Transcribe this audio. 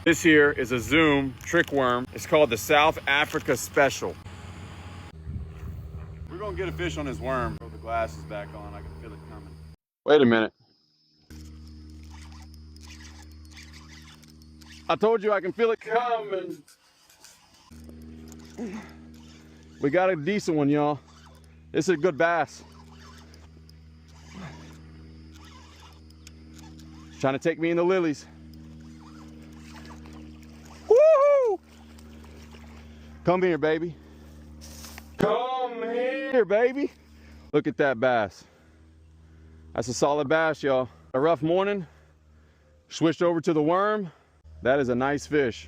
This here is a Zoom trick worm. It's called the South Africa Special. We're gonna get a fish on this worm. Throw the glasses back on, I can feel it coming. Wait a minute. I told you I can feel it coming. We got a decent one, y'all. This is a good bass. Trying to take me in the lilies. Woohoo! Come here, baby. Come here, baby. Look at that bass. That's a solid bass, y'all. A rough morning. Switched over to the worm. That is a nice fish.